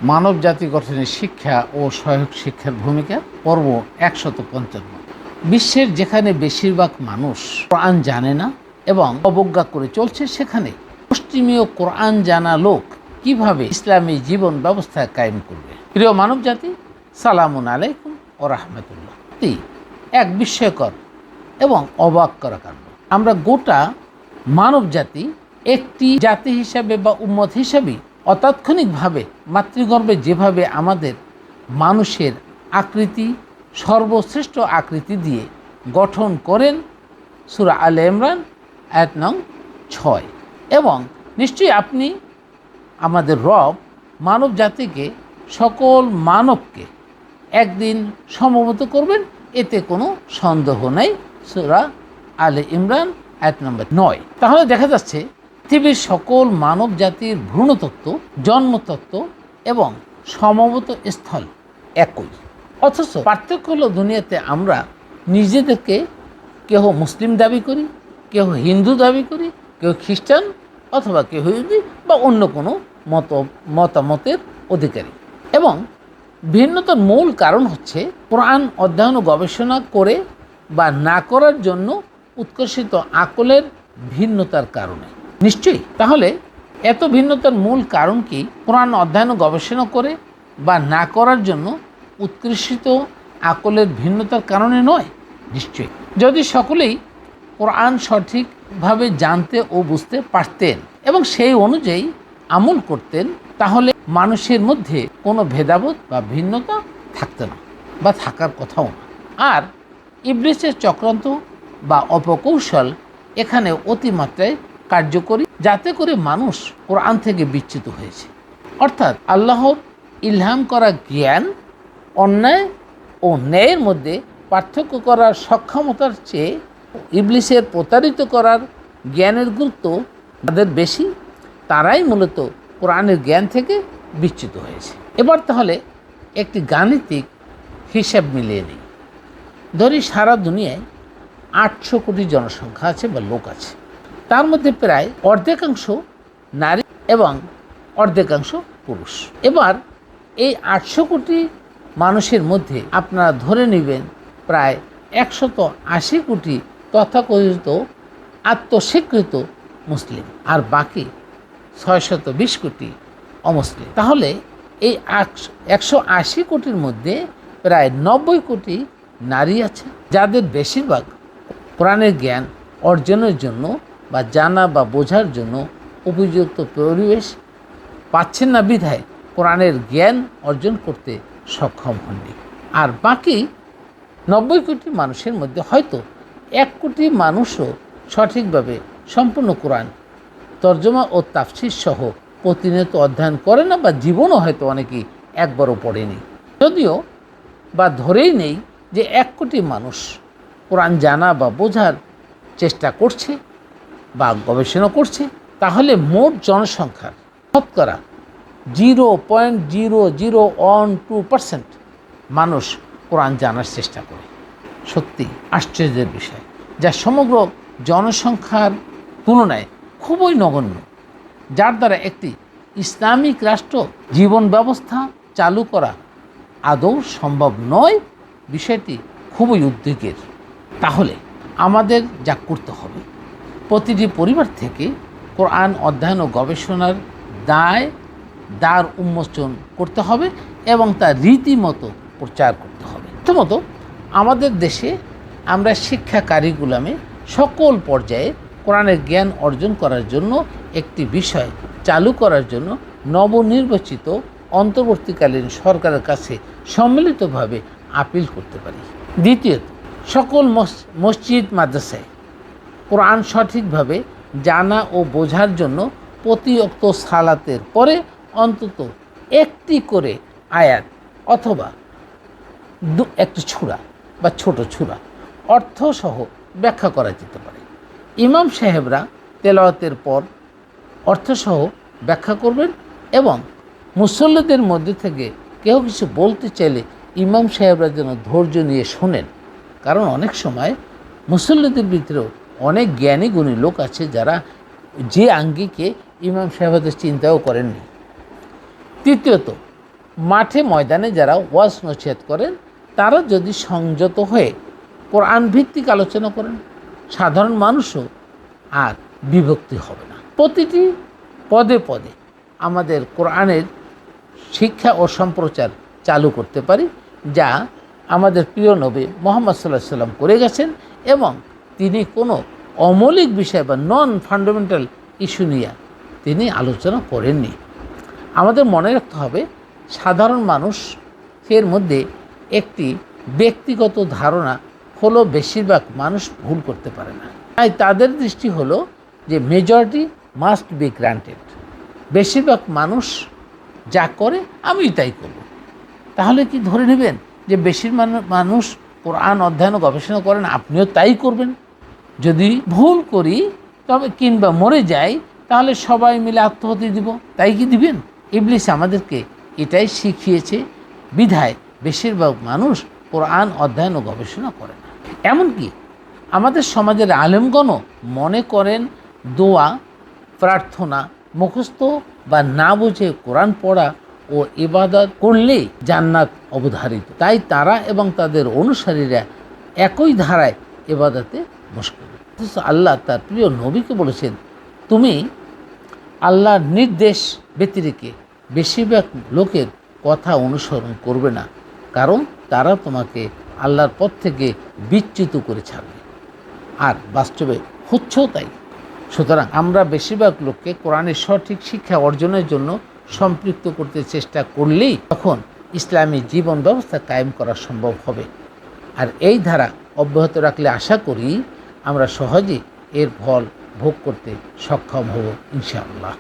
মানব জাতি গঠনে শিক্ষা ও সহায়ক শিক্ষার ভূমিকা পর্ব ১৫৫। বিশ্বের যেখানে বেশিরভাগ মানুষ কোরআন জানে না এবং অবজ্ঞা করে চলছে, সেখানে পশ্চিমীয় কোরআন জানা লোক কিভাবে ইসলামী জীবন ব্যবস্থা কায়েম করবে। প্রিয় মানব জাতি, সালামুন আলাইকুম ও রাহমাতুল্লাহ। এক বিস্ময়কর এবং অবাক করা কাণ্ড। আমরা গোটা মানব জাতি একটি জাতি হিসাবে বা উম্মত হিসাবে অতাৎক্ষণিকভাবে মাতৃগর্ভে যেভাবে আমাদের মানুষের আকৃতি সর্বশ্রেষ্ঠ আকৃতি দিয়ে গঠন করেন সূরা আলে ইমরান আয়াত নং ৬। এবং নিশ্চয়ই আপনি আমাদের রব মানব জাতিকে, সকল মানবকে একদিন সমবেত করবেন, এতে কোনো সন্দেহ নেই। সূরা আলে ইমরান আয়াত নম্বর ৯। তাহলে দেখা যাচ্ছে পৃথিবীর সকল মানব জাতির ভ্রূণতত্ত্ব, জন্মতত্ত্ব এবং সমবেত স্থল একই, অথচ পার্থক্য হলো দুনিয়াতে আমরা নিজেদেরকে কেহ মুসলিম দাবি করি, কেহ হিন্দু দাবি করি, কেউ খ্রিস্টান অথবা কেউ ইহুদি বা অন্য কোনো মতামতের অধিকারী। এবং ভিন্নতার মূল কারণ হচ্ছে কোরআন অধ্যয়ন ও গবেষণা করে বা না করার জন্য উৎকর্ষিত আকলের ভিন্নতার কারণে। নিশ্চয়ই তাহলে এত ভিন্নতার মূল কারণ কি কোরআন অধ্যয়ন ও গবেষণা করে বা না করার জন্য উৎকৃষ্ট আকলের ভিন্নতার কারণে নয়? নিশ্চয়ই। যদি সকলেই কোরআন সঠিকভাবে জানতে ও বুঝতে পারতেন এবং সেই অনুযায়ী আমল করতেন, তাহলে মানুষের মধ্যে কোনো ভেদাভেদ বা ভিন্নতা থাকতো না বা থাকার কথাও না। আর ইবলিসের চক্রান্ত বা অপকৌশল এখানে অতিমাত্রায় কার্যকরী, যাতে করে মানুষ কোরআন থেকে বিচ্যুত হয়েছে। অর্থাৎ আল্লাহর ইলহাম করা জ্ঞান অন্যায় ও ন্যায়ের মধ্যে পার্থক্য করার সক্ষমতার চেয়ে ইবলিসের প্রতারিত করার জ্ঞানের গুরুত্ব তাদের বেশি। তারাই মূলত কোরআনের জ্ঞান থেকে বিচ্যুত হয়েছে। এবার তাহলে একটি গাণিতিক হিসাব মিলিয়ে নিই। ধরি সারা দুনিয়ায় ৮০০ কোটি জনসংখ্যা আছে বা লোক আছে, তার মধ্যে প্রায় অর্ধেকাংশ নারী এবং অর্ধেকাংশ পুরুষ। এবার এই ৮০০ কোটি মানুষের মধ্যে আপনারা ধরে নেবেন প্রায় ১৮০ কোটি তথাকথিত আত্মস্বীকৃত মুসলিম, আর বাকি ৬২০ কোটি অমুসলিম। তাহলে এই ১৮০ কোটির মধ্যে প্রায় ৯০ কোটি নারী আছে, যাদের বেশিরভাগ কোরআনের জ্ঞান অর্জনের জন্য বা জানা বা বোঝার জন্য উপযুক্ত পরিবেশ পাচ্ছেন না, বিধায় কোরআনের জ্ঞান অর্জন করতে সক্ষম হননি। আর বাকি ৯০ কোটি মানুষের মধ্যে হয়তো ১ কোটি মানুষও সঠিকভাবে সম্পূর্ণ কোরআন তর্জমা ও তাফসীর সহ প্রতিনিয়ত অধ্যয়ন করে না, বা জীবনও হয়তো অনেকেই একবারও পড়েনি। যদিও বা ধরেই নেই যে ১ কোটি মানুষ কোরআন জানা বা বোঝার চেষ্টা করছে বা গবেষণা করছে, তাহলে মোট জনসংখ্যার শতকরা 0.0012% মানুষ কোরআন জানার চেষ্টা করে। সত্যি আশ্চর্যের বিষয়, যা সমগ্র জনসংখ্যার তুলনায় খুবই নগণ্য, যার দ্বারা একটি ইসলামিক রাষ্ট্র জীবন ব্যবস্থা চালু করা আদৌ সম্ভব নয়। বিষয়টি খুবই উদ্বেগের। তাহলে আমাদের যা করতে হবে, প্রতিটি পরিবার থেকে কোরআন অধ্যয়ন ও গবেষণার দ্বার উন্মোচন করতে হবে এবং তা রীতিমতো প্রচার করতে হবে। প্রথমত আমাদের দেশে আমরা শিক্ষা কারিকুলামে সকল পর্যায়ে কোরআনের জ্ঞান অর্জন করার জন্য একটি বিষয় চালু করার জন্য নবনির্বাচিত অন্তর্বর্তীকালীন সরকারের কাছে সম্মিলিতভাবে আপিল করতে পারি। দ্বিতীয়ত, সকল মসজিদ মাদ্রাসায় কোরআন সঠিকভাবে জানা ও বোঝার জন্য প্রতি ওয়াক্ত সালাতের পরে অন্তত একটি করে আয়াত অথবা একটি ছুরা বা ছোট ছুরা অর্থসহ ব্যাখ্যা করা যেতে পারে। ইমাম সাহেবরা তেলাওয়াতের পর অর্থসহ ব্যাখ্যা করবেন এবং মুসল্লিদের মধ্যে থেকে কেউ কিছু বলতে চাইলে ইমাম সাহেবরা যেন ধৈর্য নিয়ে শোনেন, কারণ অনেক সময় মুসল্লিদের ভিতরেও অনেক জ্ঞানী গুণী লোক আছে যারা যে আঙ্গিকে ইমাম সাহেবদের চিন্তাও করেননি। তৃতীয়ত, মাঠে ময়দানে যারা ওয়াজ নসিহত করেন তারা যদি সংযত হয়ে কোরআন ভিত্তিক আলোচনা করেন, সাধারণ মানুষও আর বিভক্তি হবে না। প্রতিটি পদে পদে আমাদের কোরআনের শিক্ষা ও সম্প্রচার চালু করতে পারি, যা আমাদের প্রিয় নবী মুহাম্মদ সাল্লাল্লাহু আলাইহি সাল্লাম করে গেছেন, এবং তিনি কোনো অমৌলিক বিষয় বা নন ফান্ডামেন্টাল ইস্যু নিয়ে তিনি আলোচনা করেননি। আমাদের মনে রাখতে হবে, সাধারণ মানুষের মধ্যে একটি ব্যক্তিগত ধারণা হলো বেশিরভাগ মানুষ ভুল করতে পারে না। তাই তাদের দৃষ্টি হলো যে মেজরিটি মাস্ট বি গ্রান্টেড, বেশিরভাগ মানুষ যা করে আমি তাই করব। তাহলে কি ধরে নেবেন যে বেশিরভাগ মানুষ কোরআন অধ্যয়ন ও গবেষণা করেন, আপনিও তাই করবেন? যদি ভুল করি তবে কিংবা মরে যাই, তাহলে সবাই মিলে আত্মহতি দিব, তাই কি দিবেন? ইবলিস আমাদেরকে এটাই শিখিয়েছে, বিধায় বেশিরভাগ মানুষ কোরআন অধ্যয়ন ও গবেষণা করে না। এমনকি আমাদের সমাজের আলেমগণও মনে করেন দোয়া, প্রার্থনা, মুখস্থ বা না বুঝে কোরআন পড়া ও ইবাদত করলেই জান্নাত অবধারিত। তাই তারা এবং তাদের অনুসারীরা একই ধারায় ইবাদতে মুশকিল। আল্লাহ তার প্রিয় নবীকে বলেছেন, তুমি আল্লাহর নির্দেশ ব্যতিরেকে বেশিরভাগ লোকের কথা অনুসরণ করবে না, কারণ তারা তোমাকে আল্লাহর পথ থেকে বিচ্যুত করে ছাড়বে, আর বাস্তবে হচ্ছেও তাই। সুতরাং আমরা বেশিরভাগ লোককে কোরআনের সঠিক শিক্ষা অর্জনের জন্য সম্পৃক্ত করতে চেষ্টা করলেই তখন ইসলামী জীবন ব্যবস্থা কায়েম করা সম্ভব হবে। আর এই ধারা অব্যাহত রাখলে আশা করি আমরা সহজেই এর ফল ভোগ করতে সক্ষম হব ইনশাআল্লাহ।